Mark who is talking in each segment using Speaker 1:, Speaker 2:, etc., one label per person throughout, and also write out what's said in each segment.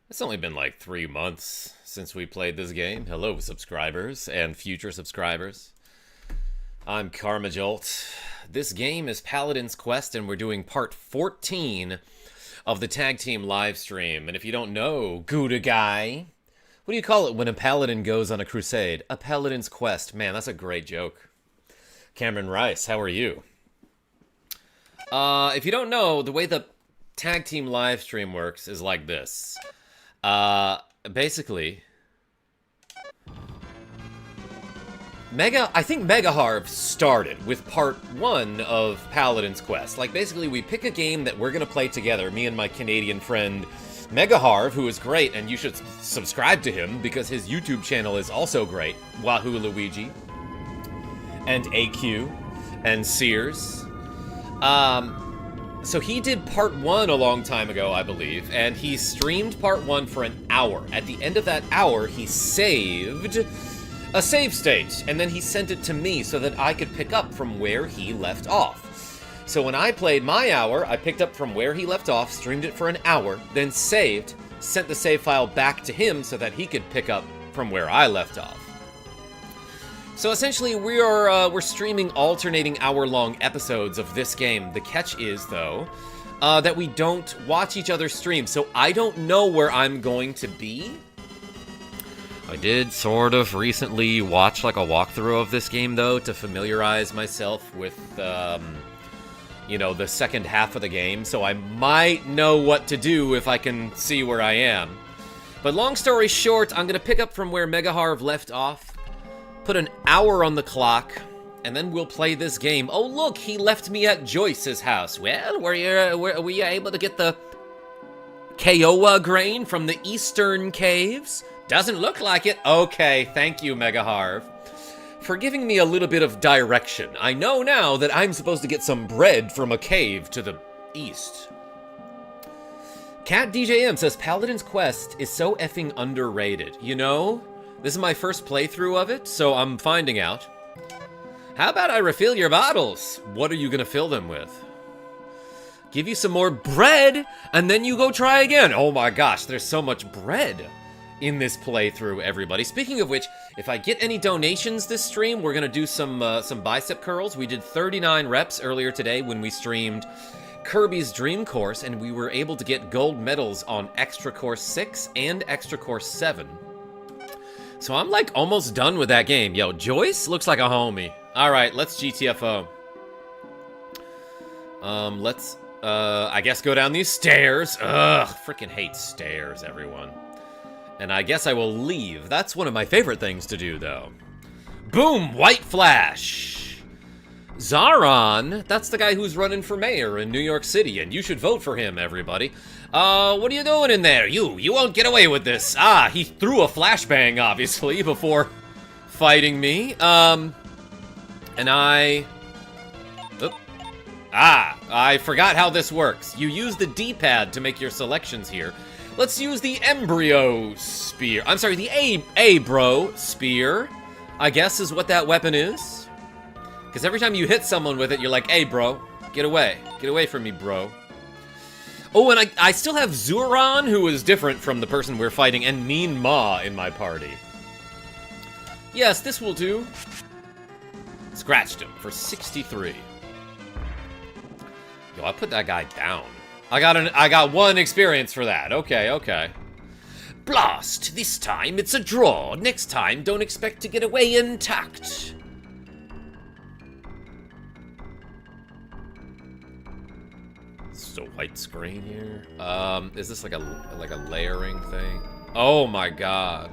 Speaker 1: It's only been like 3 months since we played this game. Hello, subscribers and future subscribers. I'm MegaJolt. This game is Paladin's Quest, and we're doing part 14 of the Tag Team live stream. And if you don't know, Gouda Guy, what do you call it when a Paladin goes on a crusade? A Paladin's Quest. Man, that's a great joke. Cameron Rice, how are you? If you don't know, the way the Tag Team live stream works is like this. Basically, I think MegaHarv started with part 1 of Paladin's Quest. Like, basically, we pick a game that we're gonna play together, me and my Canadian friend MegaHarv, who is great, and you should subscribe to him because his YouTube channel is also great. Wahoo Luigi, and AQ, and Sears. So he did part 1 a long time ago, I believe, and he streamed part 1 for an hour. At the end of that hour, he saved a save state, and then he sent it to me so that I could pick up from where he left off. So when I played my hour, I picked up from where he left off, streamed it for an hour, then saved, sent the save file back to him so that he could pick up from where I left off. So essentially, we're streaming alternating hour-long episodes of this game. The catch is, though, that we don't watch each other stream, so I don't know where I'm going to be. I did sort of recently watch like a walkthrough of this game, though, to familiarize myself with, you know, the second half of the game, so I might know what to do if I can see where I am. But long story short, I'm going to pick up from where MegaHarv left off. Put an hour on the clock, and then we'll play this game. Oh, look, he left me at Joyce's house. Well, were you able to get the Kiowa grain from the Eastern Caves? Doesn't look like it. Okay, thank you, MegaHarv, for giving me a little bit of direction. I know now that I'm supposed to get some bread from a cave to the east. Cat DJM says, Paladin's Quest is so effing underrated. You know? This is my first playthrough of it, so I'm finding out. How about I refill your bottles? What are you gonna fill them with? Give you some more bread, and then you go try again. Oh my gosh, there's so much bread in this playthrough, everybody. Speaking of which, if I get any donations this stream, we're gonna do some bicep curls. We did 39 reps earlier today when we streamed Kirby's Dream Course, and we were able to get gold medals on Extra Course 6 and Extra Course 7. So I'm like almost done with that game. Yo, Joyce looks like a homie. Alright, let's GTFO. Let's, I guess go down these stairs. Ugh, freaking hate stairs, everyone. And I guess I will leave. That's one of my favorite things to do, though. Boom, white flash. Zaron, that's the guy who's running for mayor in New York City, and you should vote for him, everybody. What are you doing in there? You won't get away with this. Ah, he threw a flashbang, obviously, before fighting me. And I... Oop. Ah, I forgot how this works. You use the D-pad to make your selections here. Let's use the Embryo Spear. I'm sorry, the Abro Spear, I guess is what that weapon is. Because every time you hit someone with it, you're like, hey, bro, get away. Get away from me, bro. Oh, and I still have Zuron, who is different from the person we're fighting, and Mean Ma in my party. Yes, this will do. Scratched him for 63. Yo, I put that guy down. I got 1 experience for that. Okay, okay. Blast! This time it's a draw. Next time, don't expect to get away intact. So white screen here. Is this like a layering thing? Oh my god.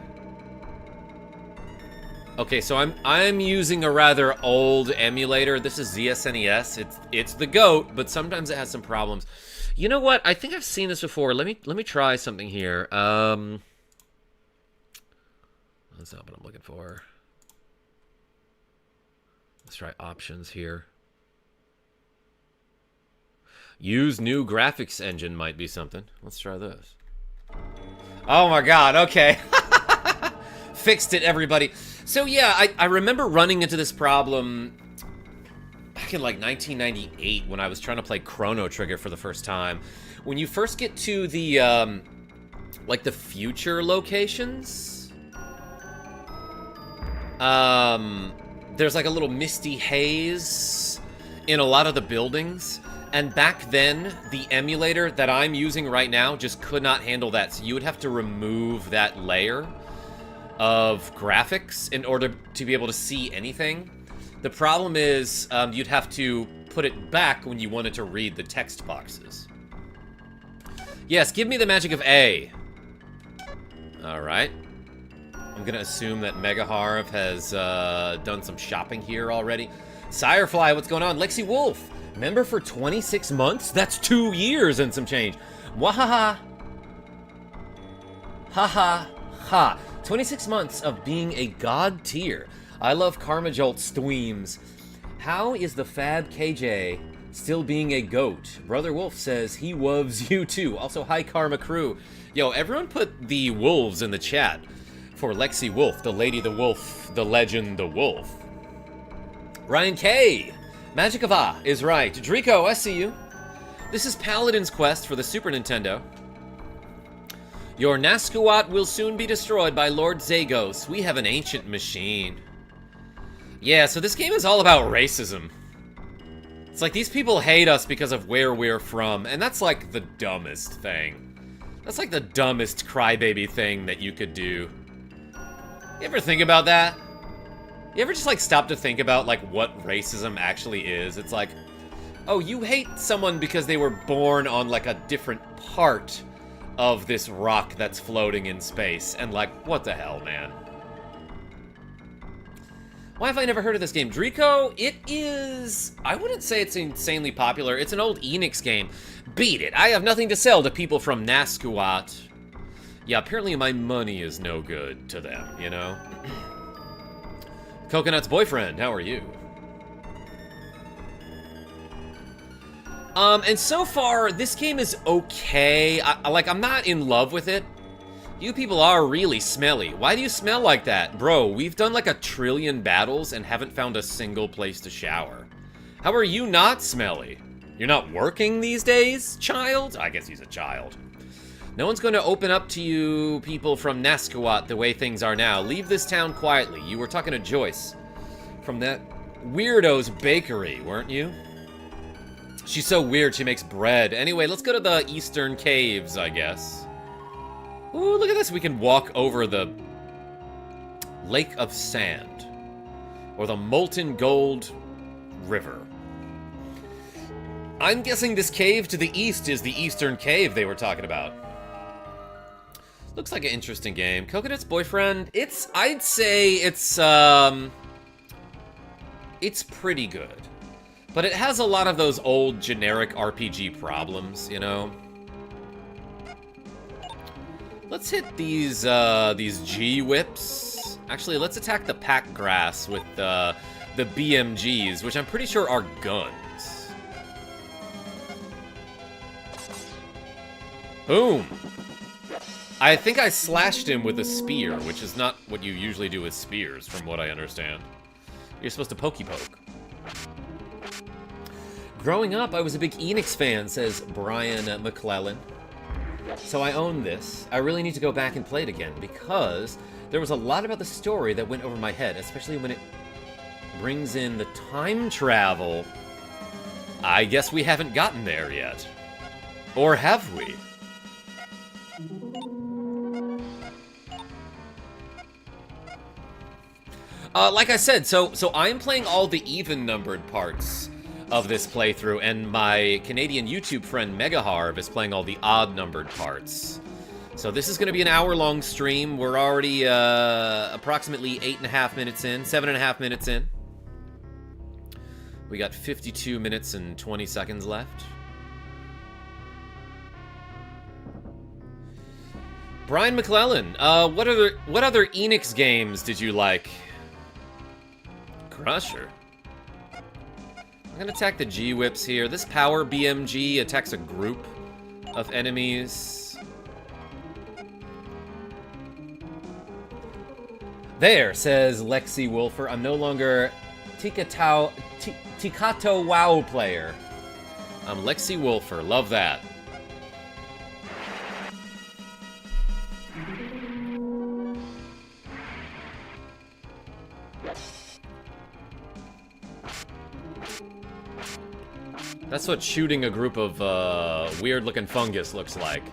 Speaker 1: Okay, so I'm using a rather old emulator. This is the SNES. It's the GOAT, but sometimes it has some problems. You know what? I think I've seen this before. Let me try something here. That's not what I'm looking for. Let's try options here. Use new graphics engine might be something. Let's try this. Oh my god, okay. Fixed it, everybody. So yeah, I remember running into this problem back in like 1998 when I was trying to play Chrono Trigger for the first time, when you first get to the, like, the future locations, there's, like, a little misty haze in a lot of the buildings. And back then, the emulator that I'm using right now just could not handle that. So you would have to remove that layer of graphics in order to be able to see anything. The problem is, you'd have to put it back when you wanted to read the text boxes. Yes, give me the magic of A. Alright. I'm gonna assume that MegaHarv has done some shopping here already. Sirefly, what's going on? Lexi Wolf, member for 26 months? That's 2 years and some change. Wahaha. Ha ha ha. 26 months of being a god tier. I love MegaJolt Streams. How is the Fab KJ still being a goat? Brother Wolf says he loves you too. Also, hi Karma Crew. Yo, everyone put the wolves in the chat for Lexi Wolf, the lady the wolf, the legend the wolf. Ryan K. Magic of Ah is right. Drico, I see you. This is Paladin's quest for the Super Nintendo. Your Nascuat will soon be destroyed by Lord Zagos. We have an ancient machine. Yeah, so this game is all about racism. It's like these people hate us because of where we're from, and that's like the dumbest thing. That's like the dumbest crybaby thing that you could do. You ever think about that? You ever just like stop to think about like what racism actually is? It's like, oh, you hate someone because they were born on like a different part of this rock that's floating in space, and like, what the hell, man? Why have I never heard of this game? Drico, it is... I wouldn't say it's insanely popular. It's an old Enix game. Beat it. I have nothing to sell to people from Nascuat. Yeah, apparently my money is no good to them, you know? Coconut's boyfriend, how are you? And so far, this game is okay. I'm not in love with it. You people are really smelly. Why do you smell like that? Bro, we've done like 1 trillion battles and haven't found a single place to shower. How are you not smelly? You're not working these days, child? I guess he's a child. No one's going to open up to you people from Nascuat the way things are now. Leave this town quietly. You were talking to Joyce from that weirdo's bakery, weren't you? She's so weird, she makes bread. Anyway, let's go to the Eastern Caves, I guess. Ooh, look at this. We can walk over the Lake of Sand. Or the Molten Gold River. I'm guessing this cave to the east is the Eastern Cave they were talking about. Looks like an interesting game. Coconut's boyfriend, I'd say it's pretty good. But it has a lot of those old generic RPG problems, you know? Let's hit these G-whips. Actually, let's attack the pack grass with the BMGs, which I'm pretty sure are guns. Boom! I think I slashed him with a spear, which is not what you usually do with spears, from what I understand. You're supposed to pokey-poke. Growing up, I was a big Enix fan, says Brian McClellan. So I own this. I really need to go back and play it again, because there was a lot about the story that went over my head, especially when it brings in the time travel. I guess we haven't gotten there yet. Or have we? Like I said, so I'm playing all the even-numbered parts of this playthrough, and my Canadian YouTube friend MegaHarv is playing all the odd-numbered parts. So this is going to be an hour-long stream. We're already approximately 8.5 minutes in, 7.5 minutes in. We got 52 minutes and 20 seconds left. Brian McClellan, what other Enix games did you like? Crusher. I'm gonna attack the G-whips here. This power BMG attacks a group of enemies. There, says Lexi Wolfer. I'm no longer Tikato WoW player. I'm Lexi Wolfer. Love that. That's what shooting a group of weird-looking fungus looks like.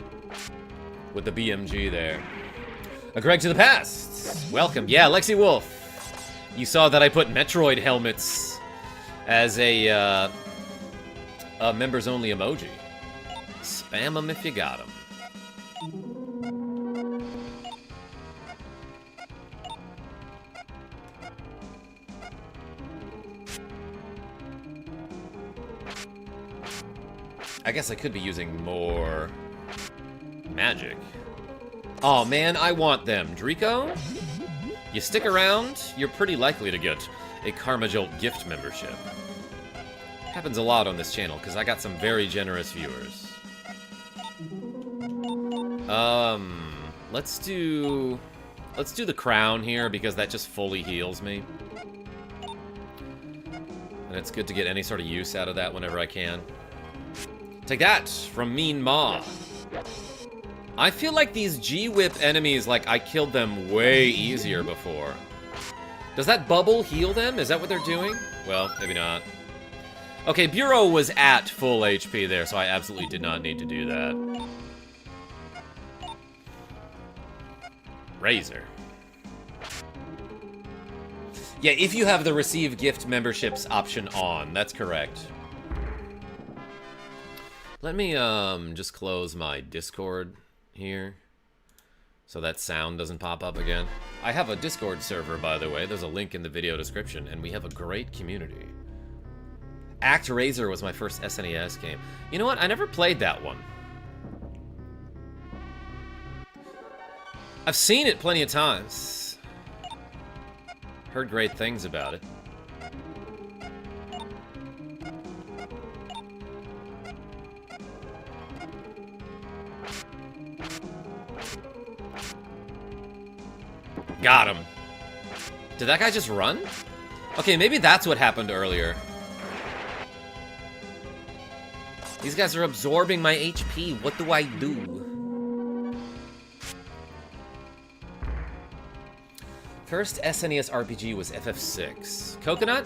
Speaker 1: With the BMG there. A Greg to the past! Welcome. Yeah, Lexi Wolf. You saw that I put Metroid helmets as a members-only emoji. Spam them if you got them. I guess I could be using more magic. Oh man, I want them. Draco? You stick around, you're pretty likely to get a MegaJolt gift membership. Happens a lot on this channel, because I got some very generous viewers. Let's do the crown here, because that just fully heals me. And it's good to get any sort of use out of that whenever I can. Take that from Mean Ma. I feel like these G-Whip enemies, like, I killed them way easier before. Does that bubble heal them? Is that what they're doing? Well, maybe not. Okay, Bureau was at full HP there, so I absolutely did not need to do that. Razor. Yeah, if you have the receive gift memberships option on, that's correct. Let me just close my Discord here so that sound doesn't pop up again. I have a Discord server, by the way. There's a link in the video description, and we have a great community. ActRaiser was my first SNES game. You know what? I never played that one. I've seen it plenty of times. Heard great things about it. Got him. Did that guy just run? Okay, maybe that's what happened earlier. These guys are absorbing my HP. What do I do? First SNES RPG was FF6. Coconut?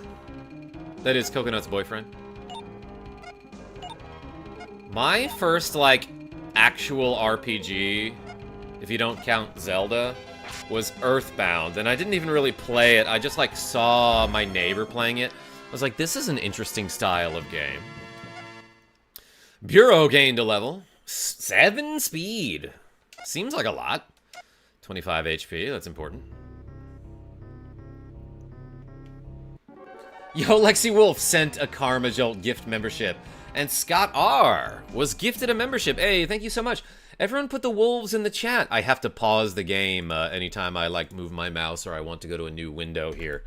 Speaker 1: That is Coconut's boyfriend. My first, like, actual RPG, if you don't count Zelda, was Earthbound, and I didn't even really play it. I just, like, saw my neighbor playing it. I was like, this is an interesting style of game. Bureau gained a level. 7 speed. Seems like a lot. 25 HP, that's important. Yo, Lexi Wolf sent a MegaJolt gift membership. And Scott R. was gifted a membership. Hey, thank you so much. Everyone put the wolves in the chat. I have to pause the game anytime I, like, move my mouse or I want to go to a new window here.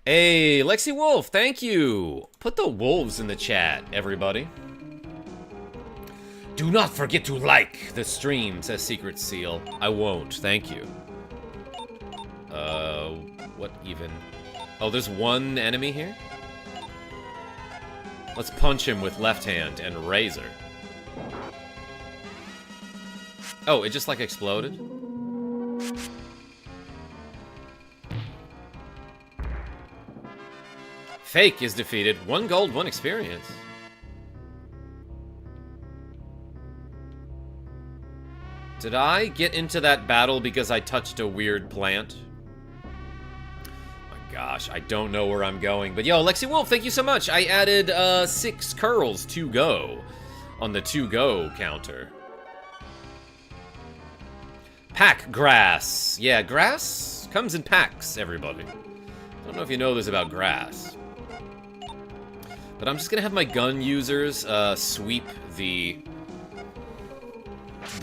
Speaker 1: Hey, Lexi Wolf, thank you. Put the wolves in the chat, everybody. Do not forget to like the stream, says Secret Seal. I won't, thank you. What even? Oh, there's one enemy here? Let's punch him with left hand and razor. Oh, it just, like, exploded? Fake is defeated. 1 gold, 1 experience. Did I get into that battle because I touched a weird plant? My gosh, I don't know where I'm going. But yo, Lexi Wolf, thank you so much. I added 6 curls to go on the to go counter. Pack grass. Yeah, grass comes in packs, everybody. Don't know if you know this about grass. But I'm just gonna have my gun users sweep the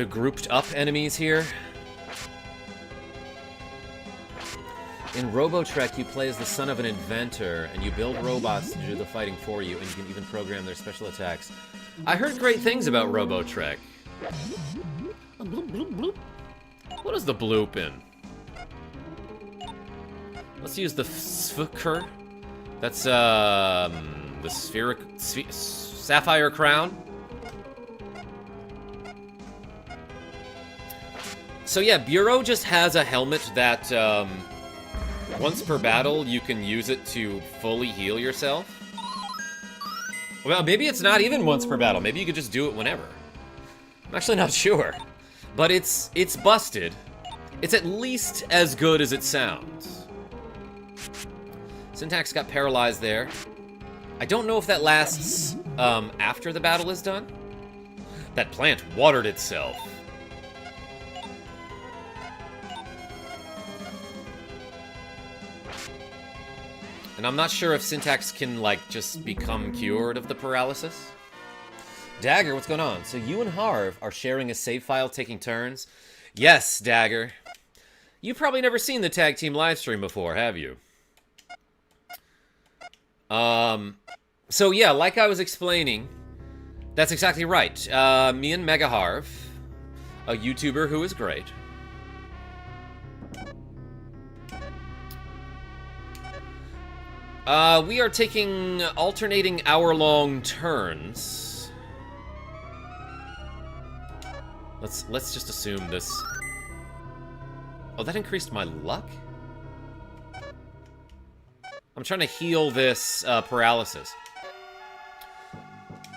Speaker 1: grouped up enemies here. In Robotrek, you play as the son of an inventor, and you build robots to do the fighting for you, and you can even program their special attacks. I heard great things about Robotrek. What is the bloop in? Let's use the Sphker. That's, the Sapphire Crown. So yeah, Bureau just has a helmet that, Once per battle, you can use it to fully heal yourself. Well, maybe it's not even once per battle. Maybe you could just do it whenever. I'm actually not sure. But it's busted. It's at least as good as it sounds. Syntax got paralyzed there. I don't know if that lasts after the battle is done. That plant watered itself. And I'm not sure if Syntax can, like, just become cured of the paralysis. Dagger, what's going on? So you and Harv are sharing a save file, taking turns? Yes, Dagger. You've probably never seen the Tag Team livestream before, have you? So yeah, like I was explaining, that's exactly right. Me and MegaHarv, a YouTuber who is great. We are taking alternating hour-long turns. Let's just assume this. Oh, that increased my luck? I'm trying to heal this paralysis.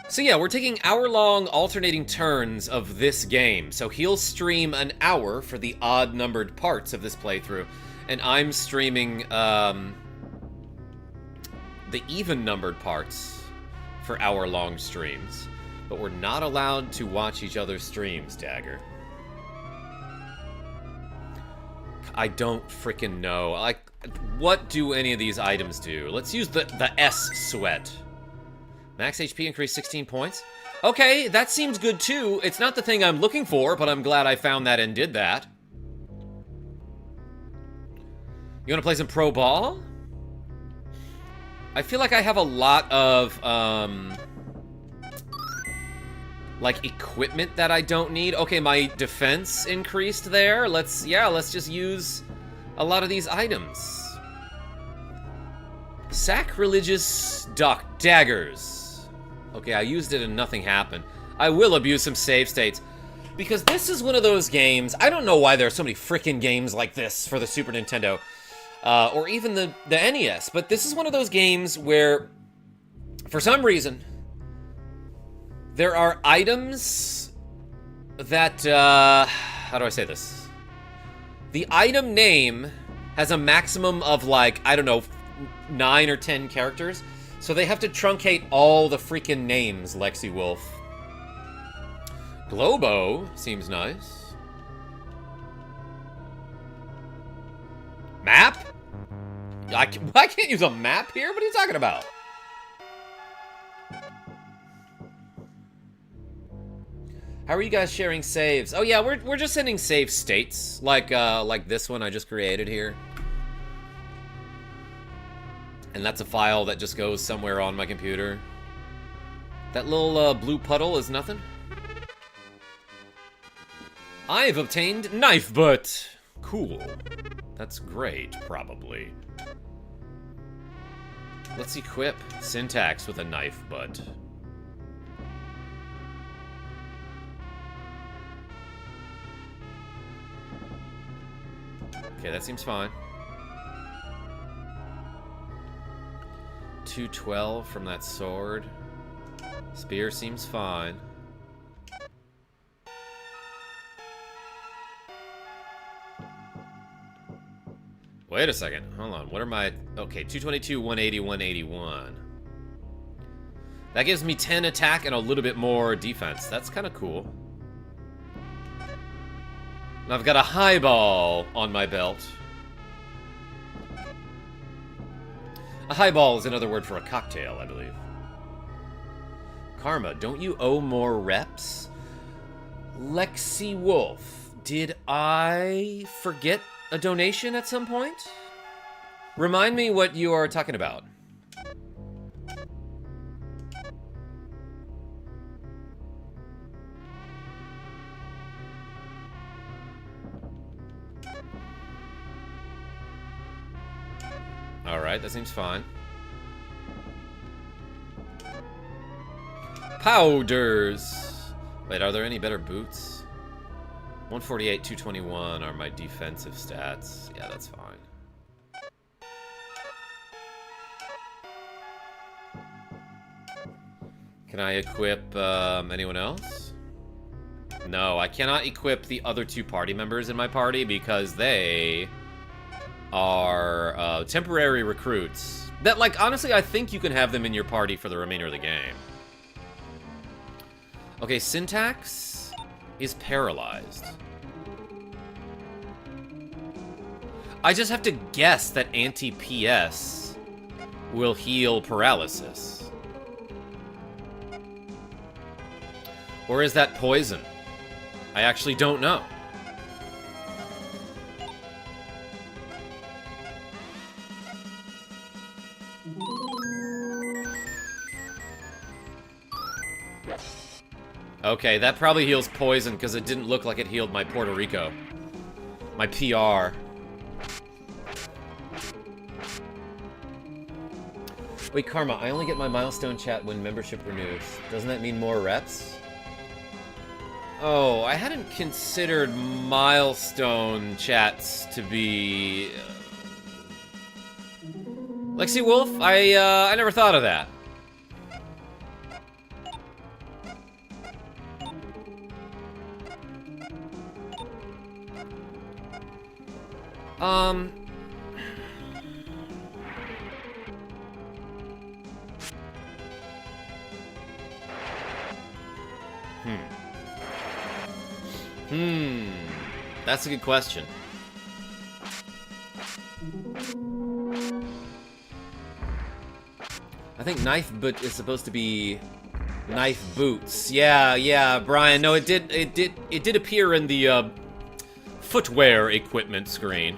Speaker 1: So yeah, we're taking hour-long alternating turns of this game. So he'll stream an hour for the odd-numbered parts of this playthrough, and I'm streaming the even-numbered parts for hour-long streams. But we're not allowed to watch each other's streams, Dagger. I don't freaking know. Like, what do any of these items do? Let's use the S sweat. Max HP increased 16 points. Okay, that seems good too. It's not the thing I'm looking for, but I'm glad I found that and did that. You want to play some pro ball? I feel like I have a lot of, like, equipment that I don't need. Okay, my defense increased there. Let's just use a lot of these items. Sacrilegious daggers. Okay, I used it and nothing happened. I will abuse some save states. Because this is one of those games, I don't know why there are so many frickin' games like this for the Super Nintendo. Or even the NES, but this is one of those games where, for some reason, there are items that, how do I say this? The item name has a maximum of, like, I don't know, 9 or 10 characters, so they have to truncate all the freaking names, Lexi Wolf. Globo seems nice. Map? I can't use a map here? What are you talking about? How are you guys sharing saves? Oh yeah, we're just sending save states, like this one I just created here. And that's a file that just goes somewhere on my computer. That little blue puddle is nothing. I've obtained knife butt. Cool. That's great, probably. Let's equip Syntax with a knife butt. Okay, that seems fine. 212 from that sword. Spear seems fine. Wait a second. Hold on. What are my... Okay, 222, 180, 181. That gives me 10 attack and a little bit more defense. That's kind of cool. And I've got a highball on my belt. A highball is another word for a cocktail, I believe. Karma, don't you owe more reps? Lexi Wolf, did I forget a donation at some point? Remind me what you are talking about. Alright, that seems fine. Powders! Wait, are there any better boots? 148, 221 are my defensive stats. Yeah, that's fine. Can I equip anyone else? No, I cannot equip the other 2 party members in my party because they are temporary recruits. That, like, honestly, I think you can have them in your party for the remainder of the game. Okay, Syntax is paralyzed. I just have to guess that anti-PS will heal paralysis. Or is that poison? I actually don't know. Okay, that probably heals poison because it didn't look like it healed my Puerto Rico. My PR. Wait, Karma, I only get my milestone chat when membership renews. Doesn't that mean more reps? Oh, I hadn't considered milestone chats to be... Lexi Wolf? I never thought of that. That's a good question. I think knife boot is supposed to be knife boots. Yeah, Brian. No, it did appear in the footwear equipment screen.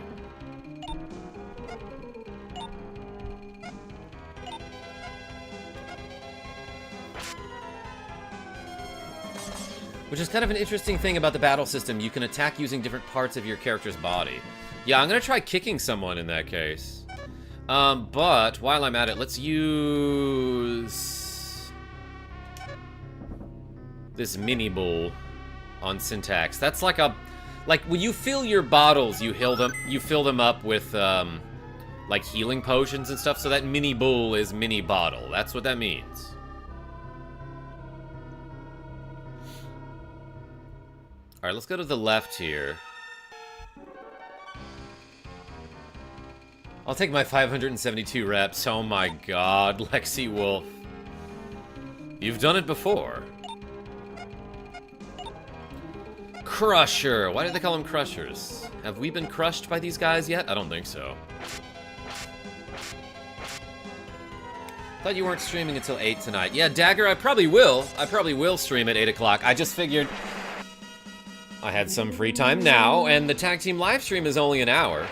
Speaker 1: Which is kind of an interesting thing about the battle system. You can attack using different parts of your character's body. Yeah, I'm gonna try kicking someone in that case. But while I'm at it, let's use this mini bull on Syntax. That's like when you fill your bottles, you fill them up with like healing potions and stuff. So that mini bull is mini bottle. That's what that means. Alright, let's go to the left here. I'll take my 572 reps. Oh my god, Lexi Wolf. You've done it before. Crusher. Why do they call them crushers? Have we been crushed by these guys yet? I don't think so. Thought you weren't streaming until 8 tonight. Yeah, Dagger, I probably will. I probably will stream at 8 o'clock. I just figured I had some free time now, and the tag team live stream is only an hour.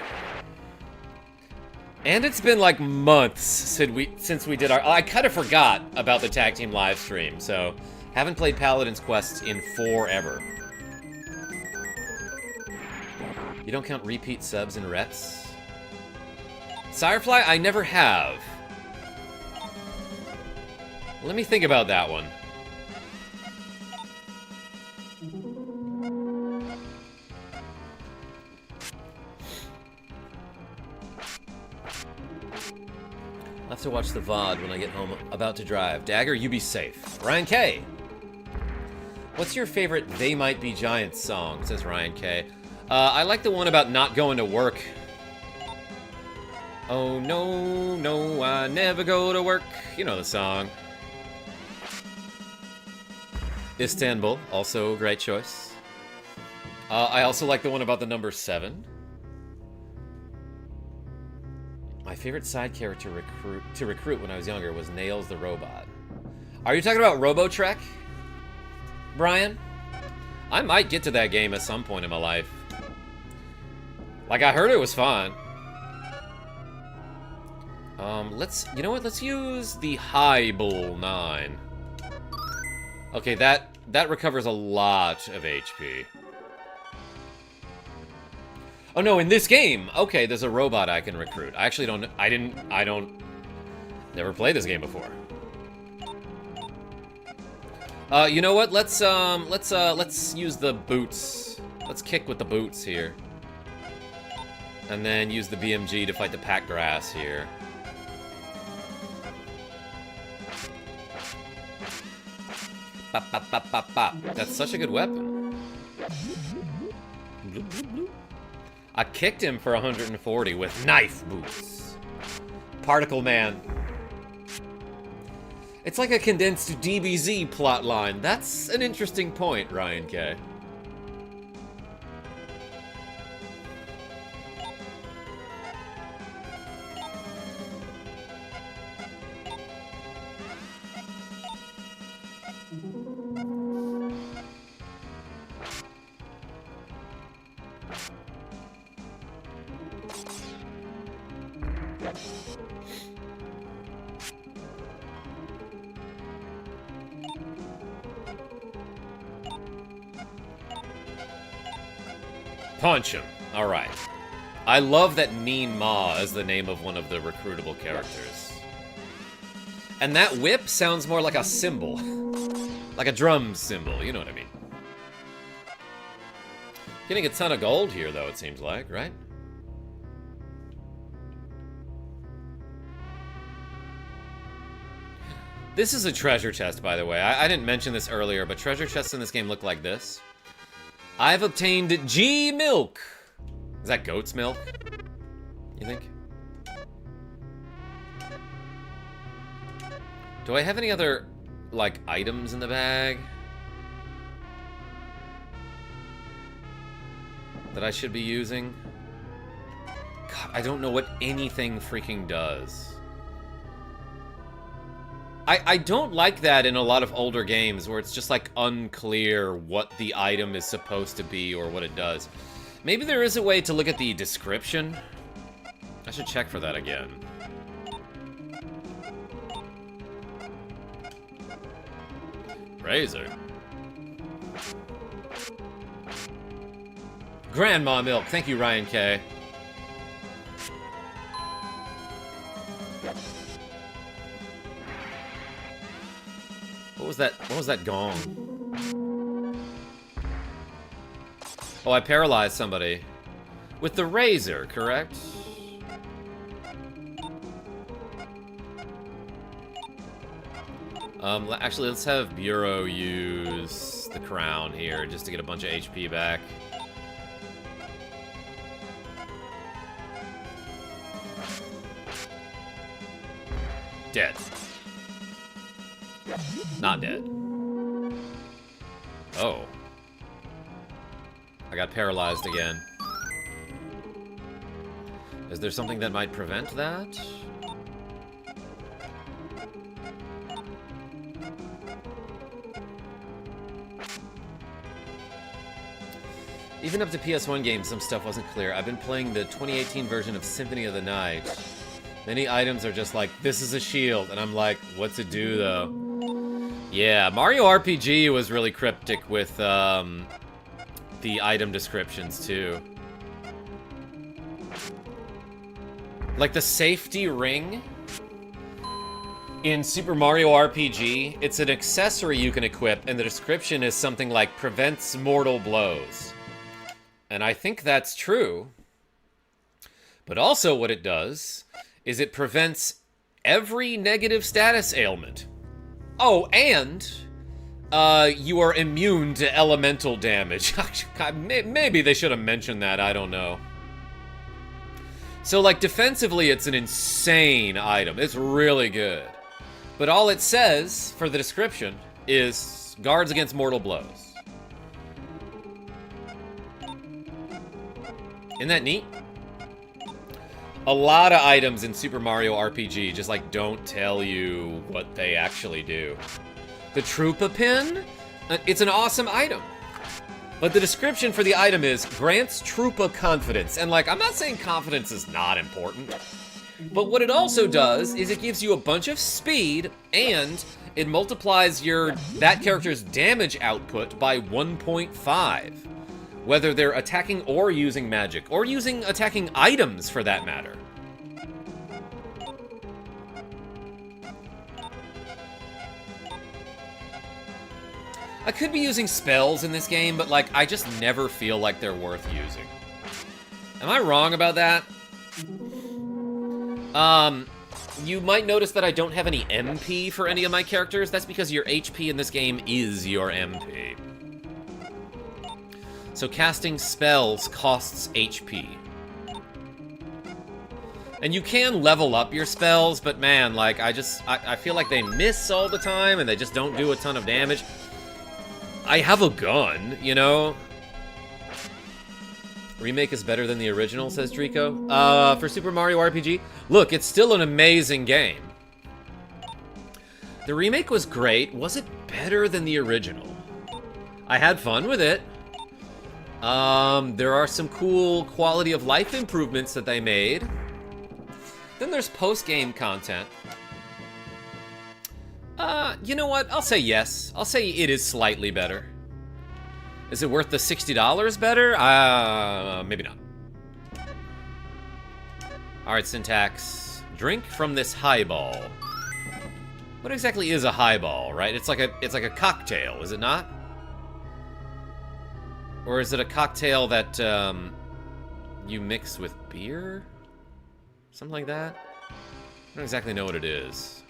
Speaker 1: And it's been like months since we did our... I kind of forgot about the tag team live stream, so haven't played Paladin's Quests in forever. You don't count repeat subs and reps? Sirefly, I never have. Let me think about that one. I'll have to watch the VOD when I get home. About to drive. Dagger, you be safe. Ryan K. What's your favorite They Might Be Giants song? Says Ryan K. I like the one about not going to work. Oh, no, no, I never go to work. You know the song. Istanbul, also a great choice. I also like the one about the number 7. My favorite side character to recruit when I was younger was Nails the Robot. Are you talking about Robotrek, Brian? I might get to that game at some point in my life. Like, I heard it was fun. You know what? Let's use the High Bull 9. Okay, that recovers a lot of HP. Oh no, in this game! Okay, there's a robot I can recruit. I actually don't... Never played this game before. You know what? Let's use the boots. Let's kick with the boots here. And then use the BMG to fight the pack grass here. Bop, bop, bop, bop, bop. That's such a good weapon. Bloop, bloop, bloop. I kicked him for 140 with knife boots. Particle Man. It's like a condensed DBZ plotline. That's an interesting point, Ryan K. Punch him. Alright. I love that Mean Ma is the name of one of the recruitable characters. And that whip sounds more like a cymbal. Like a drum cymbal, you know what I mean. Getting a ton of gold here, though, it seems like, right? This is a treasure chest, by the way. I didn't mention this earlier, but treasure chests in this game look like this. I've obtained G milk. Is that goat's milk? You think? Do I have any other, like, items in the bag that I should be using? God, I don't know what anything freaking does. I don't like that in a lot of older games where it's just like unclear what the item is supposed to be or what it does. Maybe there is a way to look at the description. I should check for that again. Razor. Grandma milk. Thank you, Ryan K. What was that? What was that gong? Oh, I paralyzed somebody. With the razor, correct? Actually, let's have Bureau use the crown here just to get a bunch of HP back. Dead. Not dead. Oh. I got paralyzed again. Is there something that might prevent that? Even up to PS1 games, some stuff wasn't clear. I've been playing the 2018 version of Symphony of the Night. Many items are just like, this is a shield, and I'm like, what's it do, though? Yeah, Mario RPG was really cryptic with the item descriptions, too. Like the safety ring in Super Mario RPG, it's an accessory you can equip, and the description is something like, prevents mortal blows. And I think that's true. But also what it does is it prevents every negative status ailment. Oh, and you are immune to elemental damage. Maybe they should have mentioned that, I don't know. So, like, defensively, it's an insane item. It's really good. But all it says, for the description, is guards against mortal blows. Isn't that neat? A lot of items in Super Mario RPG just, like, don't tell you what they actually do. The Troopa Pin? It's an awesome item. But the description for the item is, grants Troopa confidence. And, like, I'm not saying confidence is not important. But what it also does is it gives you a bunch of speed, and it multiplies that character's damage output by 1.5. Whether they're attacking or using magic, or attacking items for that matter. I could be using spells in this game, but like, I just never feel like they're worth using. Am I wrong about that? You might notice that I don't have any MP for any of my characters. That's because your HP in this game is your MP. So casting spells costs HP. And you can level up your spells, but man, like, I feel like they miss all the time and they just don't do a ton of damage. I have a gun, you know? Remake is better than the original, says Drico. For Super Mario RPG, look, it's still an amazing game. The remake was great. Was it better than the original? I had fun with it. There are some cool quality of life improvements that they made. Then there's post-game content. You know what? I'll say yes. I'll say it is slightly better. Is it worth the $60 better? Maybe not. Alright, syntax. Drink from this highball. What exactly is a highball, right? It's like a cocktail, is it not? Or is it a cocktail that you mix with beer? Something like that? I don't exactly know what it is.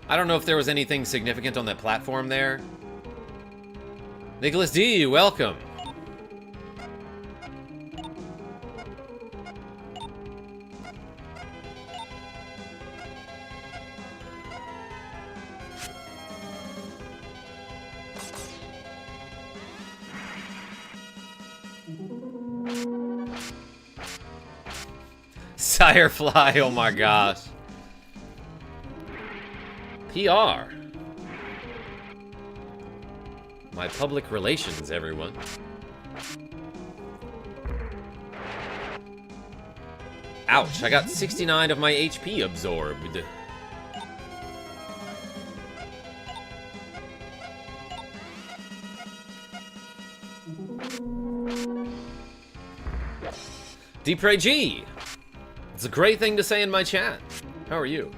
Speaker 1: I don't know if there was anything significant on that platform there. Nicholas D, welcome. Firefly, oh my gosh. PR. My public relations, everyone. Ouch, I got 69 of my HP absorbed. Deepray G! It's a great thing to say in my chat. How are you?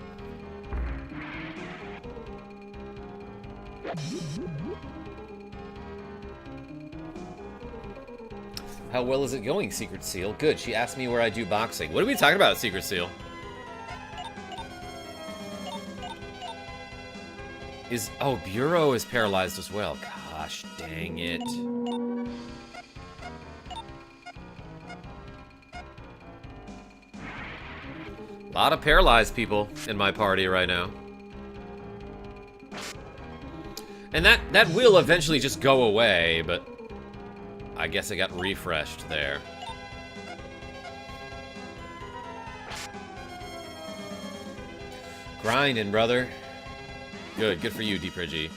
Speaker 1: How well is it going, Secret Seal? Good, she asked me where I do boxing. What are we talking about, Secret Seal? Oh, Bureau is paralyzed as well. Gosh, dang it. A lot of paralyzed people in my party right now. And that will eventually just go away, but I guess it got refreshed there. Grinding, brother. Good for you, Deepray G.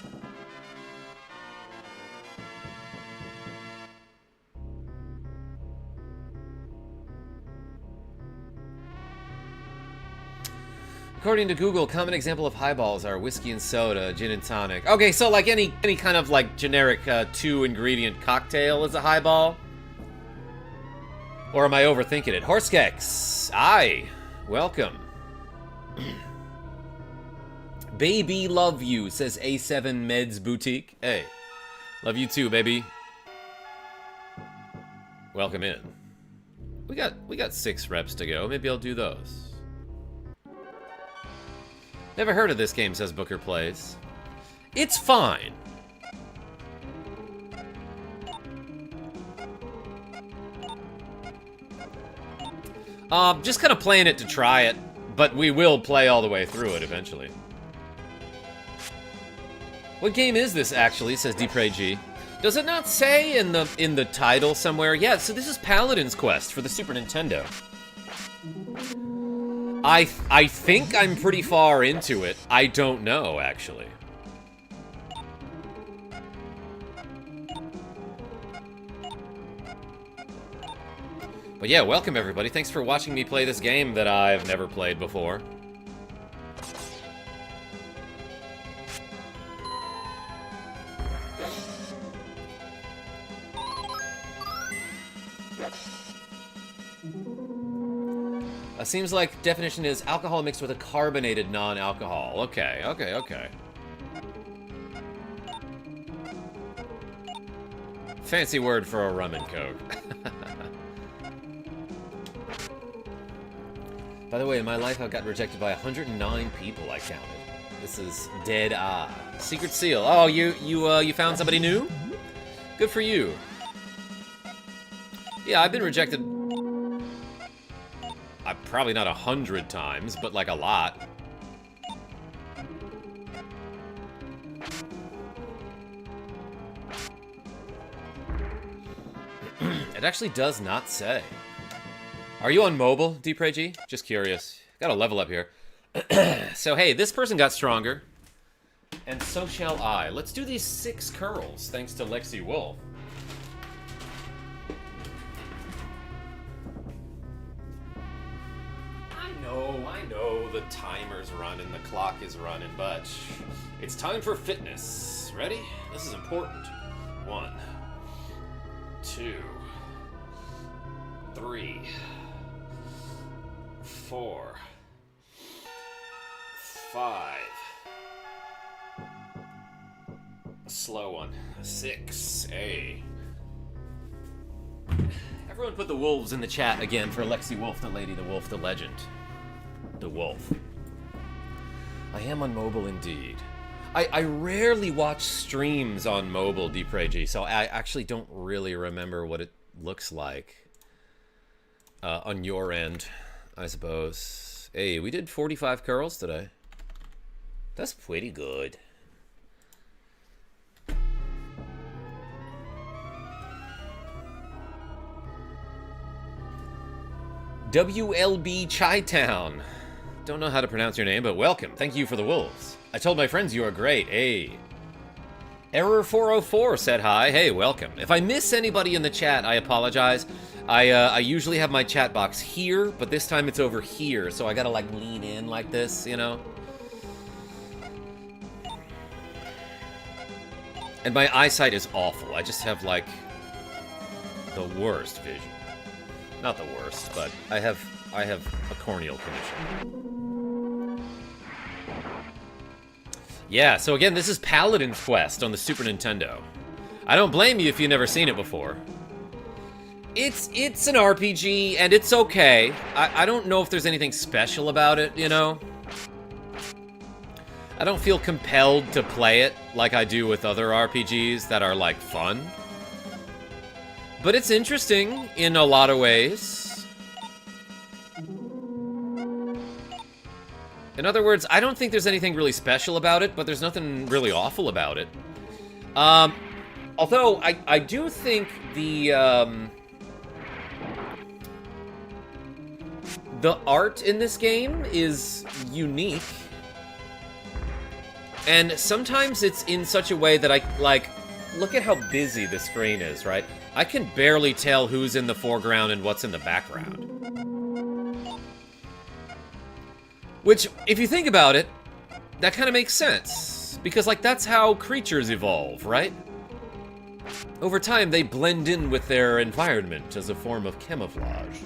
Speaker 1: According to Google, common example of highballs are whiskey and soda, gin and tonic. Okay, so like any kind of like generic 2-ingredient cocktail is a highball? Or am I overthinking it? Horsekex, aye, welcome. Baby love you, says A7 Meds Boutique. Hey, love you too, baby. Welcome in. We got 6 reps to go. Maybe I'll do those. Never heard of this game, says Booker Plays. It's fine. Just kind of playing it to try it, but we will play all the way through it eventually. What game is this, actually, says Deepray G. Does it not say in the title somewhere? Yeah, so this is Paladin's Quest for the Super Nintendo. I think I'm pretty far into it. I don't know, actually. But yeah, welcome everybody. Thanks for watching me play this game that I've never played before. Seems like definition is alcohol mixed with a carbonated non-alcohol. Okay. Fancy word for a rum and coke. By the way, in my life, I've gotten rejected by 109 people, I counted. This is dead eye. Secret seal. Oh, you found somebody new? Good for you. Yeah, I've been rejected... probably not 100 times, but like a lot. It actually does not say. Are you on mobile, DPRG? Just curious. Got a level up here. So, hey, this person got stronger. And so shall I. Let's do these 6 curls, thanks to Lexi Wolf. I know the timer's running, the clock is running, but it's time for fitness. Ready? This is important. 1, 2, 3, 4, 5. A slow one. 6. Everyone put the wolves in the chat again for Lexi Wolf, the lady, the wolf, the legend. The wolf. I am on mobile indeed. I rarely watch streams on mobile, DPRG, so I actually don't really remember what it looks like on your end, I suppose. Hey, we did 45 curls today. That's pretty good. WLB Chi-Town. Don't know how to pronounce your name, but welcome. Thank you for the wolves. I told my friends you are great. Hey. Error 404 said hi. Hey, welcome. If I miss anybody in the chat, I apologize. I usually have my chat box here, but this time it's over here, so I gotta like lean in like this, you know? And my eyesight is awful. I just have like the worst vision. Not the worst, but I have a corneal condition. Yeah, so again, this is Paladin's Quest on the Super Nintendo. I don't blame you if you've never seen it before. It's an RPG, and it's okay. I don't know if there's anything special about it, you know? I don't feel compelled to play it like I do with other RPGs that are, like, fun. But it's interesting in a lot of ways. In other words, I don't think there's anything really special about it, but there's nothing really awful about it. Although, I do think the art in this game is unique. And sometimes it's in such a way that look at how busy the screen is, right? I can barely tell who's in the foreground and what's in the background. Which, if you think about it, that kind of makes sense. Because, like, that's how creatures evolve, right? Over time, they blend in with their environment as a form of camouflage.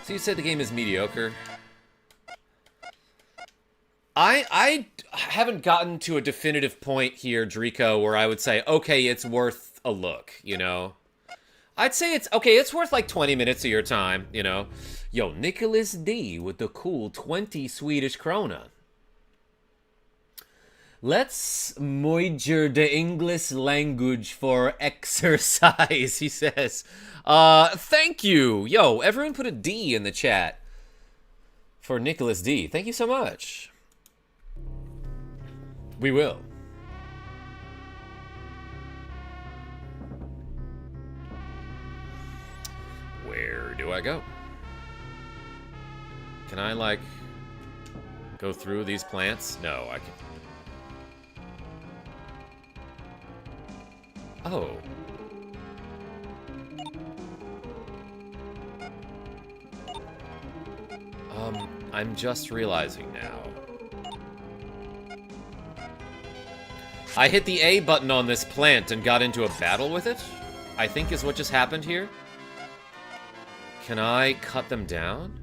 Speaker 1: So you said the game is mediocre. I haven't gotten to a definitive point here, Drico, where I would say, okay, it's worth a look, you know? I'd say it's, okay, it's worth like 20 minutes of your time, you know? Yo, Nicholas D with the cool 20 Swedish krona. Let's major the English language for exercise, he says. Thank you. Yo, everyone put a D in the chat for Nicholas D. Thank you so much. We will. Where do I go? Can I, like, go through these plants? No, I can. Oh. I'm just realizing now. I hit the A button on this plant and got into a battle with it, I think is what just happened here. Can I cut them down?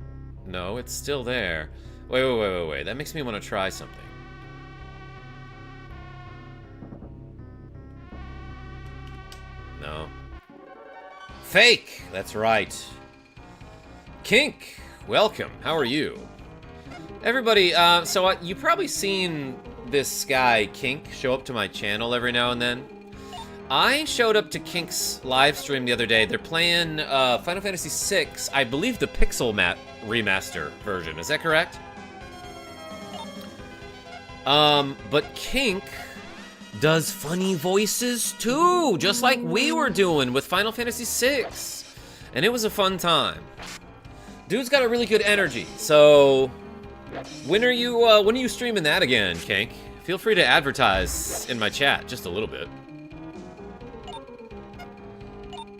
Speaker 1: No, it's still there. Wait. That makes me want to try something. No. Fake! That's right. Kink, welcome. How are you? Everybody, so you probably seen this guy, Kink, show up to my channel every now and then. I showed up to Kink's live stream the other day. They're playing Final Fantasy VI, I believe the Pixel Mat remaster version. Is that correct? But Kink does funny voices too, just like we were doing with Final Fantasy VI. And it was a fun time. Dude's got a really good energy, so when are you streaming that again, Kink? Feel free to advertise in my chat just a little bit.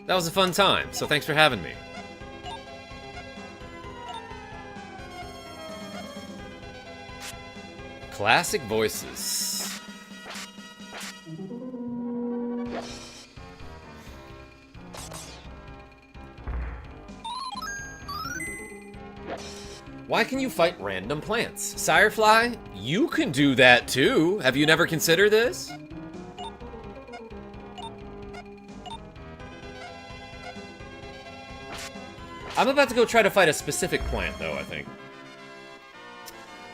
Speaker 1: That was a fun time, so thanks for having me. Classic voices. Why can you fight random plants? Sirefly, you can do that too. Have you never considered this? I'm about to go try to fight a specific plant, though, I think.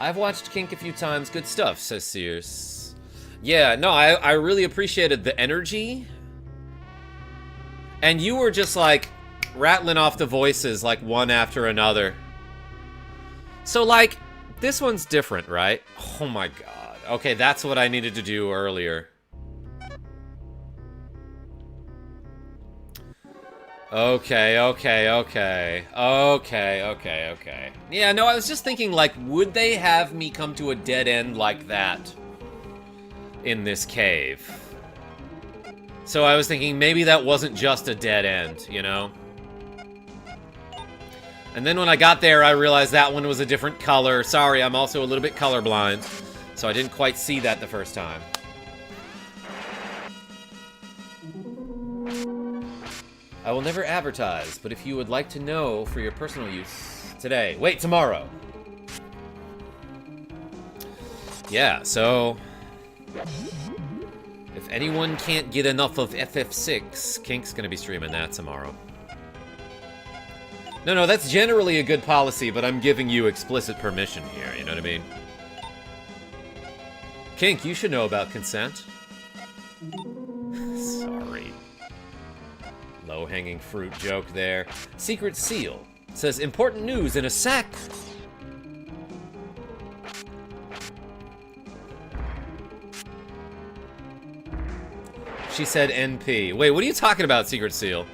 Speaker 1: I've watched Kink a few times. Good stuff, says Sears. Yeah, no, I really appreciated the energy. And you were just, like, rattling off the voices, like, one after another. So, like, this one's different, right? Oh, my God. Okay, that's what I needed to do earlier. Okay. Yeah, no, I was just thinking, like, would they have me come to a dead end like that in this cave? So I was thinking maybe that wasn't just a dead end, you know? And then when I got there, I realized that one was a different color. Sorry, I'm also a little bit colorblind, so I didn't quite see that the first time. I will never advertise, but if you would like to know for your personal use today. Wait, tomorrow. Yeah, so if anyone can't get enough of FF6, Kink's gonna be streaming that tomorrow. No, that's generally a good policy, but I'm giving you explicit permission here, you know what I mean? Kink, you should know about consent. Sorry. Low-hanging fruit joke there. Secret Seal says, important news in a sec. She said NP. Wait, what are you talking about, Secret Seal?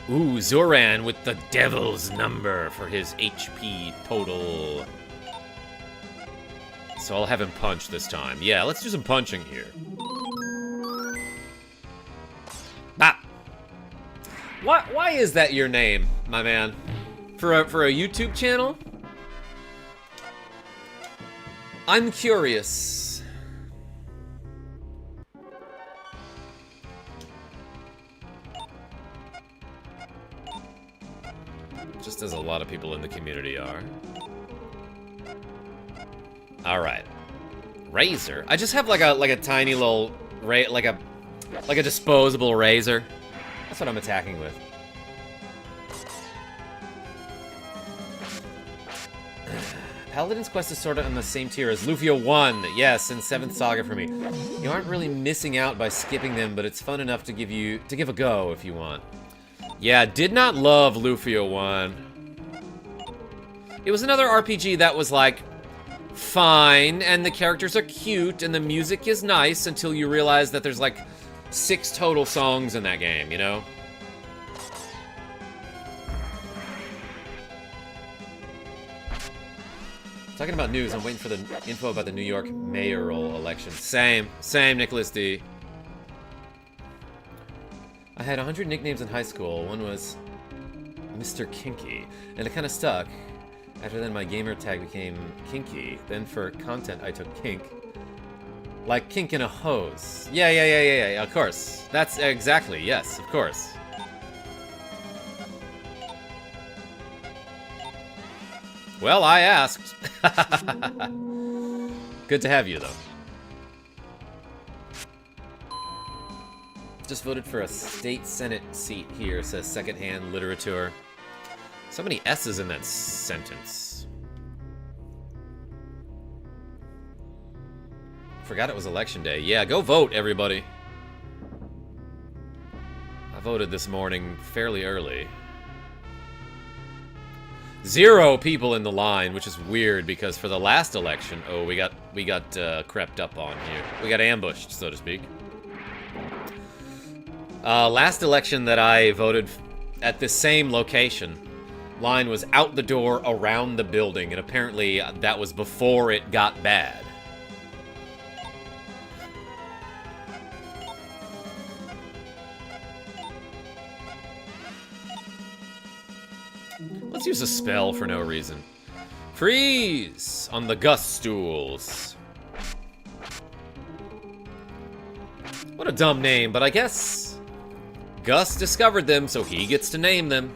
Speaker 1: Ooh, Zoran with the devil's number for his HP total. So I'll have him punch this time. Yeah, let's do some punching here. Bop! Why is that your name, my man? For a YouTube channel? I'm curious. Just as a lot of people in the community are. All right. Razor. I just have like a tiny little like a disposable razor. That's what I'm attacking with. Paladin's quest is sort of on the same tier as Lufia 1. Yes, and 7th Saga for me. You aren't really missing out by skipping them, but it's fun enough to give a go if you want. Yeah, did not love Lufia 1. It was another RPG that was like fine, and the characters are cute, and the music is nice until you realize that there's like 6 total songs in that game, you know? Talking about news, I'm waiting for the info about the New York mayoral election. Same, Nicholas D. I had 100 nicknames in high school. One was Mr. Kinky, and it kind of stuck. After then, my gamer tag became Kinky. Then for content, I took Kink. Like kink in a hose. Yeah, of course. That's exactly, yes, of course. Well, I asked. Good to have you, though. Just voted for a state senate seat here, says Secondhand Literature. So many S's in that sentence. Forgot it was election day. Yeah, go vote, everybody. I voted this morning fairly early. 0 people in the line, which is weird because for the last election, oh, we got crept up on here. We got ambushed, so to speak. Last election that I voted at the same location, line was out the door around the building, and apparently that was before it got bad. Let's use a spell for no reason. Freeze on the Gust stools. What a dumb name, but I guess Gus discovered them, so he gets to name them.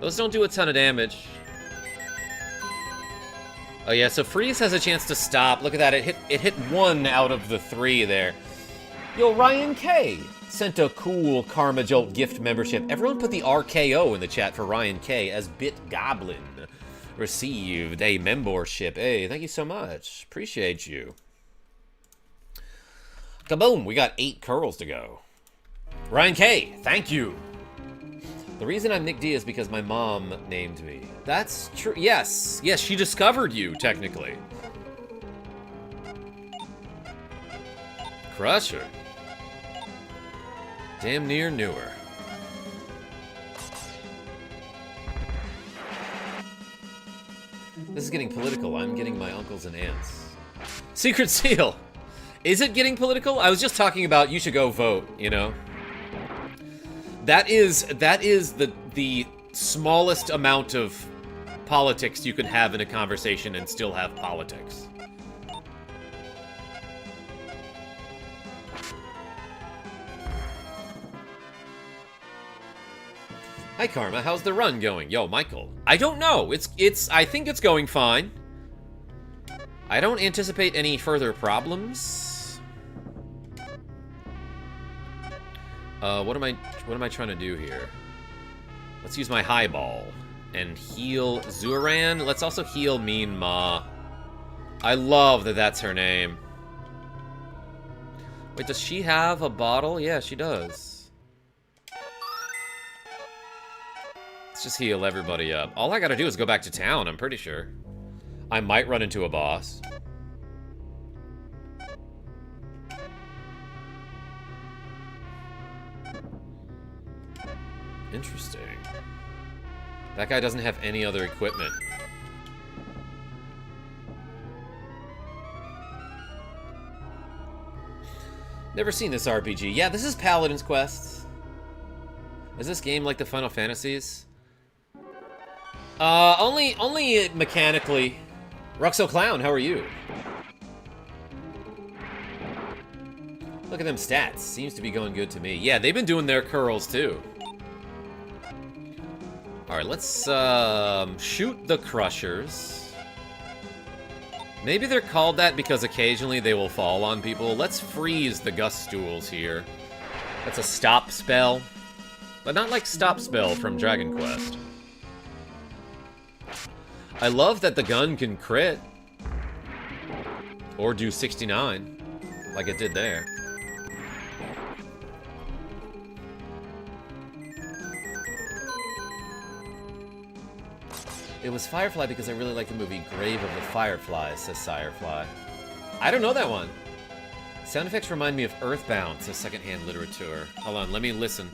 Speaker 1: Those don't do a ton of damage. Oh yeah, so Freeze has a chance to stop. Look at that, it hit 1 out of the 3 there. Yo, Ryan K sent a cool MegaJolt gift membership. Everyone put the RKO in the chat for Ryan K as Bit Goblin received a membership. Hey, thank you so much. Appreciate you. Kaboom, we got 8 curls to go. Ryan K, thank you. The reason I'm Nick D is because my mom named me. That's true. Yes, yes, she discovered you, technically. Crusher. Damn near newer. This is getting political. I'm getting my uncles and aunts. Secret Seal. Is it getting political? I was just talking about you should go vote, you know? That is the smallest amount of politics you can have in a conversation and still have politics. Hi Karma, how's the run going? Yo, Michael. I don't know. I think it's going fine. I don't anticipate any further problems. What am I trying to do here? Let's use my highball and heal Zuran. Let's also heal Mean Ma. I love that that's her name. Wait, does she have a bottle? Yeah, she does. Let's just heal everybody up. All I gotta do is go back to town, I'm pretty sure. I might run into a boss. Interesting. That guy doesn't have any other equipment. Never seen this RPG. Yeah, this is Paladin's Quest. Is this game like the Final Fantasies? Only mechanically. Ruxo Clown, how are you? Look at them stats. Seems to be going good to me. Yeah, they've been doing their curls too. Alright, let's shoot the Crushers. Maybe they're called that because occasionally they will fall on people. Let's freeze the Gust stools here. That's a stop spell. But not like stop spell from Dragon Quest. I love that the gun can crit. Or do 69. Like it did there. It was Firefly because I really like the movie Grave of the Fireflies, says Firefly. I don't know that one. Sound effects remind me of Earthbound, says Secondhand Literature. Hold on, let me listen.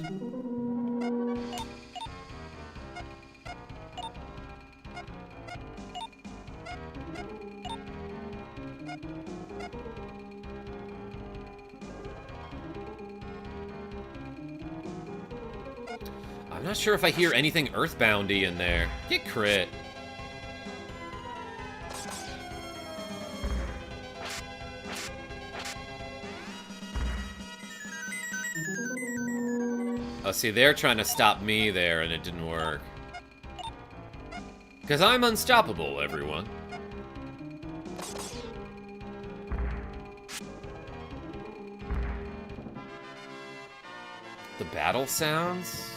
Speaker 1: I'm not sure if I hear anything Earthboundy in there. Get crit. Oh, see, they're trying to stop me there, and it didn't work. Because I'm unstoppable, everyone. The battle sounds?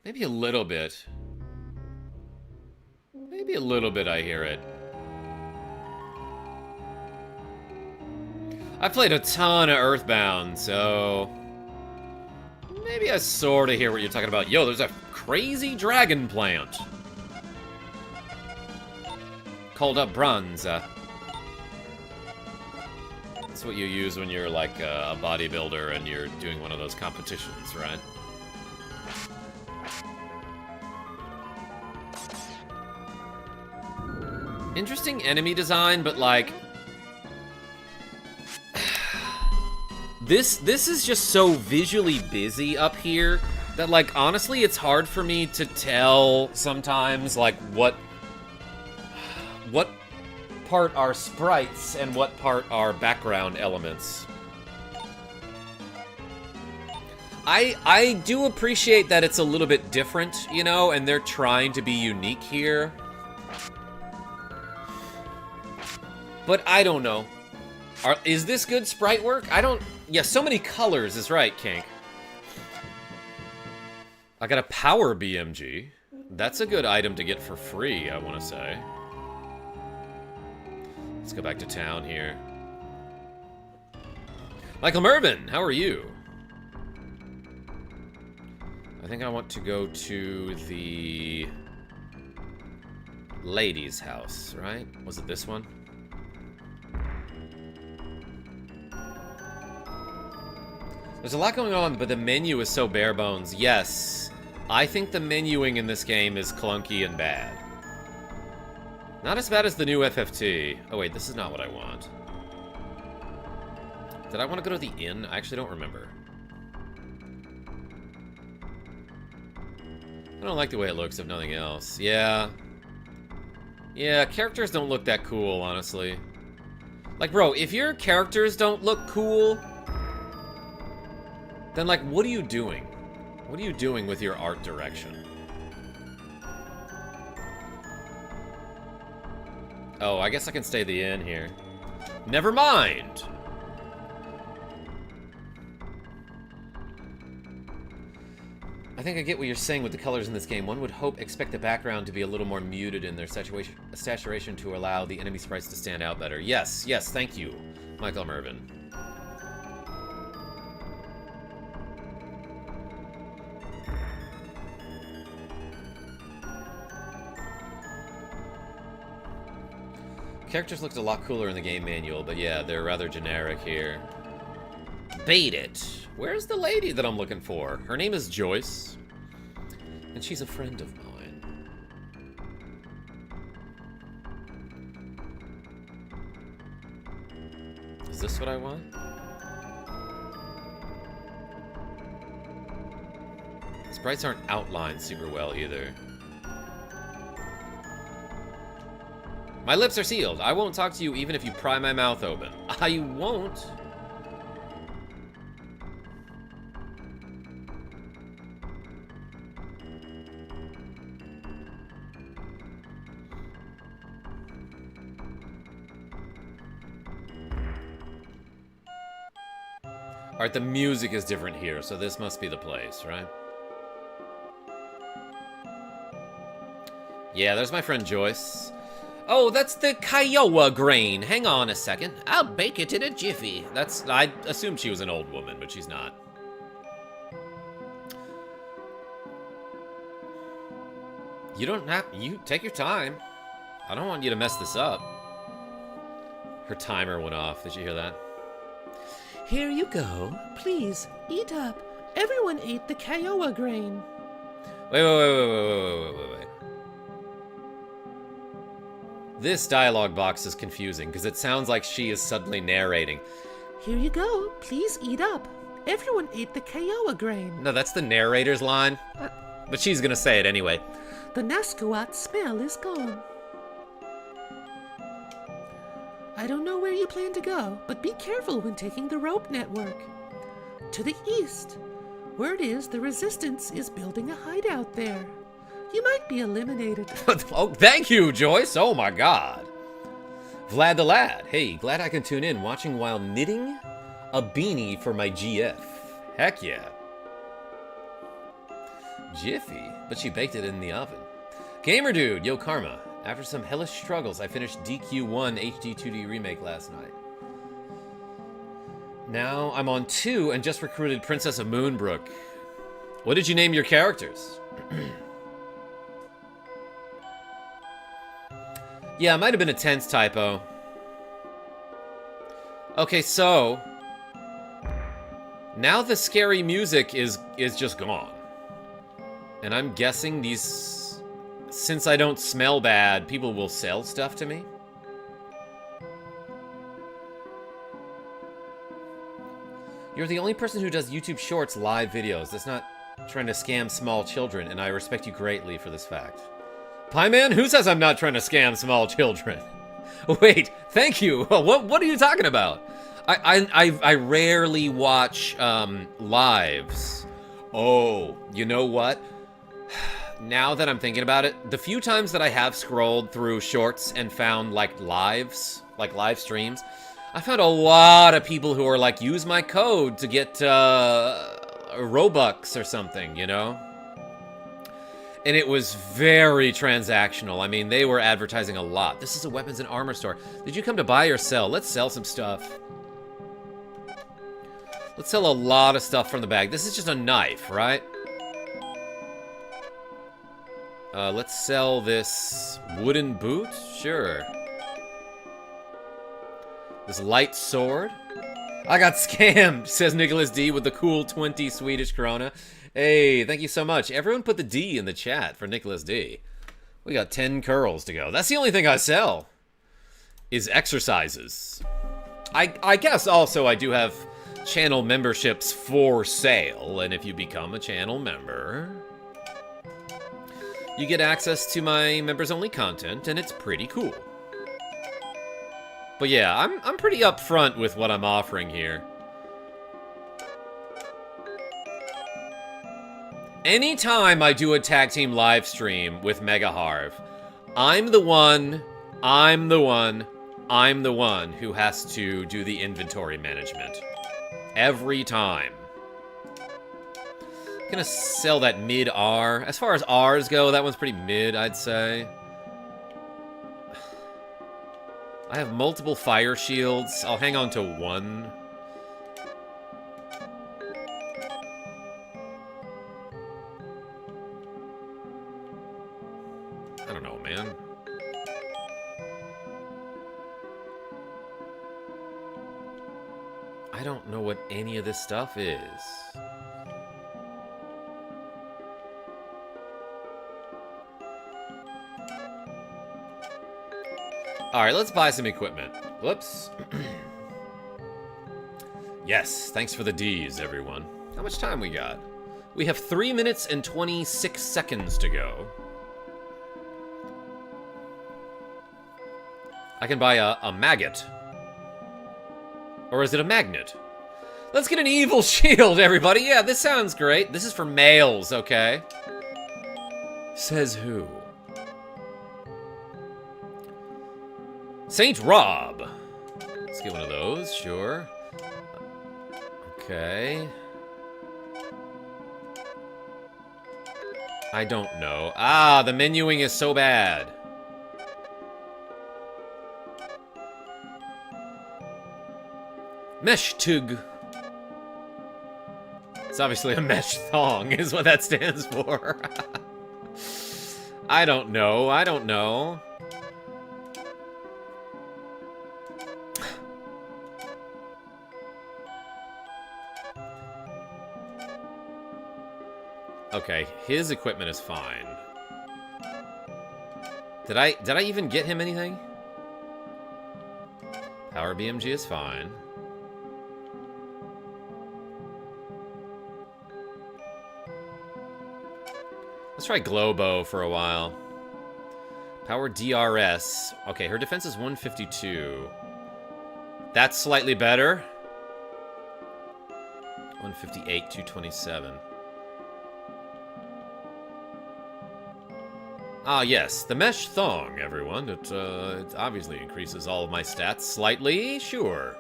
Speaker 1: Maybe a little bit. Maybe a little bit I hear it. I played a ton of Earthbound, so... maybe I sort of hear what you're talking about. Yo, there's a crazy dragon plant. Called up bronze. That's what you use when you're like a bodybuilder and you're doing one of those competitions, right? Interesting enemy design, but like... This is just so visually busy up here that, like, honestly, it's hard for me to tell sometimes, like, what part are sprites and what part are background elements. I do appreciate that it's a little bit different, you know, and they're trying to be unique here. But I don't know. Is this good sprite work? I don't... Yeah, so many colors is right, Kink. I got a power BMG. That's a good item to get for free, I want to say. Let's go back to town here. Michael Mervin, how are you? I think I want to go to the lady's house, right? Was it this one? There's a lot going on, but the menu is so bare bones. Yes, I think the menuing in this game is clunky and bad. Not as bad as the new FFT. Oh wait, this is not what I want. Did I want to go to the inn? I actually don't remember. I don't like the way it looks, if nothing else. Yeah. Yeah, characters don't look that cool, honestly. Like, bro, if your characters don't look cool... then, like, what are you doing? What are you doing with your art direction? Oh, I guess I can stay the inn here. Never mind! I think I get what you're saying with the colors in this game. One would expect the background to be a little more muted in their saturation to allow the enemy sprites to stand out better. Yes, yes, thank you, Michael Mervin. Characters looked a lot cooler in the game manual, but yeah, they're rather generic here. Bait it! Where's the lady that I'm looking for? Her name is Joyce, and she's a friend of mine. Is this what I want? Sprites aren't outlined super well either. My lips are sealed. I won't talk to you even if you pry my mouth open. I won't. Alright, the music is different here, so this must be the place, right? Yeah, there's my friend Joyce. Oh, that's the Kiowa grain. Hang on a second. I'll bake it in a jiffy. I assumed she was an old woman, but she's not. You don't have... You take your time. I don't want you to mess this up. Her timer went off. Did you hear that?
Speaker 2: Here you go. Please, eat up. Everyone ate the Kiowa grain.
Speaker 1: Wait. This dialogue box is confusing, because it sounds like she is suddenly narrating.
Speaker 2: Here you go. Please eat up. Everyone ate the Kiowa grain.
Speaker 1: No, that's the narrator's line. But she's gonna say it anyway.
Speaker 2: The Nasquat smell is gone. I don't know where you plan to go, but be careful when taking the rope network. To the east. Word is the Resistance is building a hideout there. You might be eliminated.
Speaker 1: Oh, thank you, Joyce. Oh my god. Vlad the Lad. Hey, glad I can tune in, watching while knitting a beanie for my GF. Heck yeah. Jiffy? But she baked it in the oven. Gamer Dude, yo Karma. After some hellish struggles, I finished DQ1 HD 2D Remake last night. Now I'm on 2 and just recruited Princess of Moonbrook. What did you name your characters? Yeah, it might have been a tense typo. Okay, so now the scary music is just gone. And I'm guessing these, since I don't smell bad, people will sell stuff to me. You're the only person who does YouTube Shorts live videos. That's not trying to scam small children, and I respect you greatly for this fact. Pie Man, who says I'm not trying to scam small children? Wait, thank you. What are you talking about? I rarely watch lives. Oh, you know what? Now that I'm thinking about it, the few times that I have scrolled through shorts and found like lives, like live streams, I found a lot of people who are like, use my code to get Robux or something, you know? And it was very transactional. I mean, they were advertising a lot. This is a weapons and armor store. Did you come to buy or sell? Let's sell some stuff. Let's sell a lot of stuff from the bag. This is just a knife, right? Let's sell this wooden boot. Sure. This light sword. I got scammed, says Nicholas D with the cool 20 Swedish krona. Hey, thank you so much. Everyone put the D in the chat for Nicholas D. We got 10 curls to go. That's the only thing I sell, is exercises. I guess also I do have channel memberships for sale, and if you become a channel member, you get access to my members-only content, and it's pretty cool. But yeah, I'm pretty upfront with what I'm offering here. Anytime I do a tag team live stream with MegaHarv, I'm the one who has to do the inventory management. Every time. I'm gonna sell that mid-R. As far as R's go, that one's pretty mid, I'd say. I have multiple fire shields. I'll hang on to one. I don't know, man. I don't know what any of this stuff is. Alright, let's buy some equipment. Whoops. Yes, thanks for the D's, everyone. How much time we got? We have 3 minutes and 26 seconds to go. I can buy a maggot. Or is it a magnet? Let's get an evil shield, everybody. Yeah, this sounds great. This is for males, okay? Says who? Saint Rob. Let's get one of those, sure. Okay. I don't know. Ah, the menuing is so bad. Mesh tug. It's obviously a mesh thong, is what that stands for. I don't know. I don't know. Okay, his equipment is fine. Did I even get him anything? Power BMG is fine. Let's try Globo for a while. Power DRS. Okay, her defense is 152. That's slightly better. 158, 227. Ah, yes, the mesh thong, everyone. It obviously increases all of my stats slightly, sure.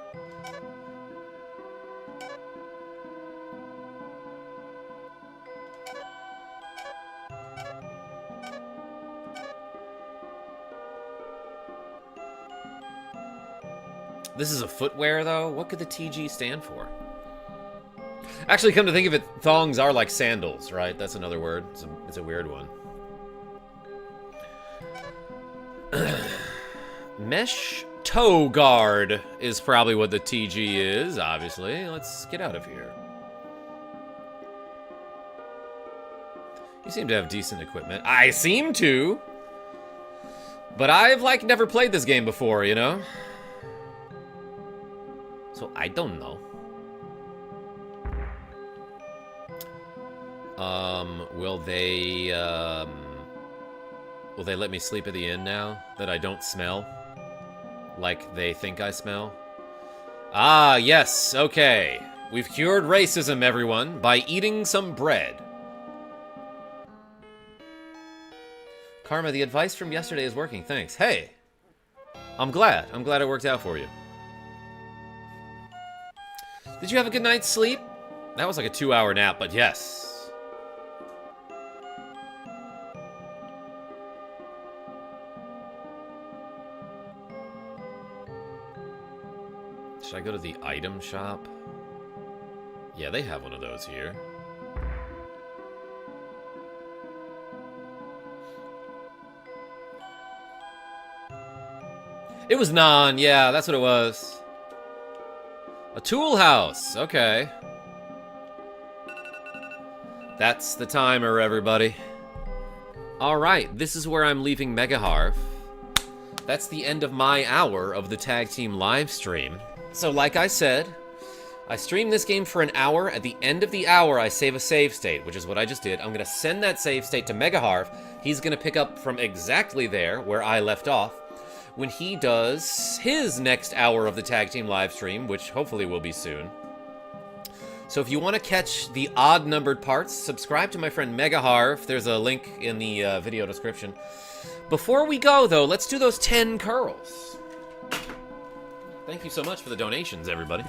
Speaker 1: This is a footwear, though? What could the TG stand for? Actually, come to think of it, thongs are like sandals, right? That's another word. It's a weird one. Mesh toe guard is probably what the TG is, obviously. Let's get out of here. You seem to have decent equipment. I seem to! But I've, like, never played this game before, you know? So I don't know. Will they let me sleep at the inn now that I don't smell? Like they think I smell? Ah, yes, okay. We've cured racism, everyone, by eating some bread. Karma, the advice from yesterday is working, thanks. Hey! I'm glad it worked out for you. Did you have a good night's sleep? That was like a 2-hour nap, but yes. Should I go to the item shop? Yeah, they have one of those here. It was non, yeah, that's what it was. A tool house, okay. That's the timer, everybody. Alright, this is where I'm leaving MegaHarv. That's the end of my hour of the Tag Team live stream. So like I said, I stream this game for an hour. At the end of the hour, I save a save state, which is what I just did. I'm going to send that save state to MegaHarv. He's going to pick up from exactly there where I left off when he does his next hour of the Tag Team live stream, which hopefully will be soon. So if you want to catch the odd-numbered parts, subscribe to my friend MegaHarv. There's a link in the video description. Before we go, though, let's do those 10 curls. Thank you so much for the donations, everybody.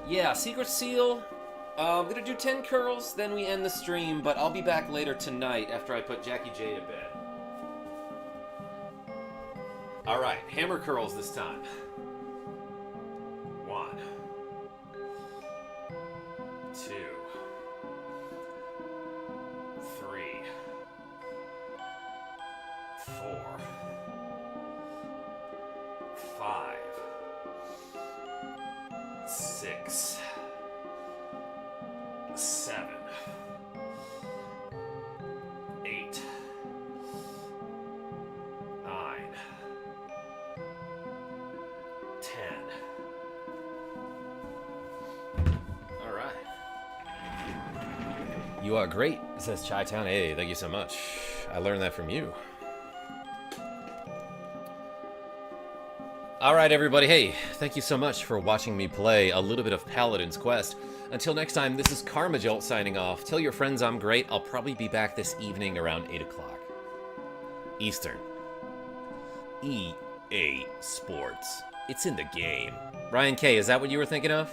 Speaker 1: Yeah, Secret Seal. I'm gonna do 10 curls, then we end the stream, but I'll be back later tonight after I put Jackie J to bed. Alright, hammer curls this time. 1, 2, 3, 4, 5, 6, 7, 8, 9, 10. All right. You are great, says Chi-Town. Hey, thank you so much. I learned that from you. Alright everybody, hey, thank you so much for watching me play a little bit of Paladin's Quest. Until next time, this is MegaJolt signing off. Tell your friends I'm great. I'll probably be back this evening around 8 o'clock. Eastern. EA Sports. It's in the game. Ryan K, is that what you were thinking of?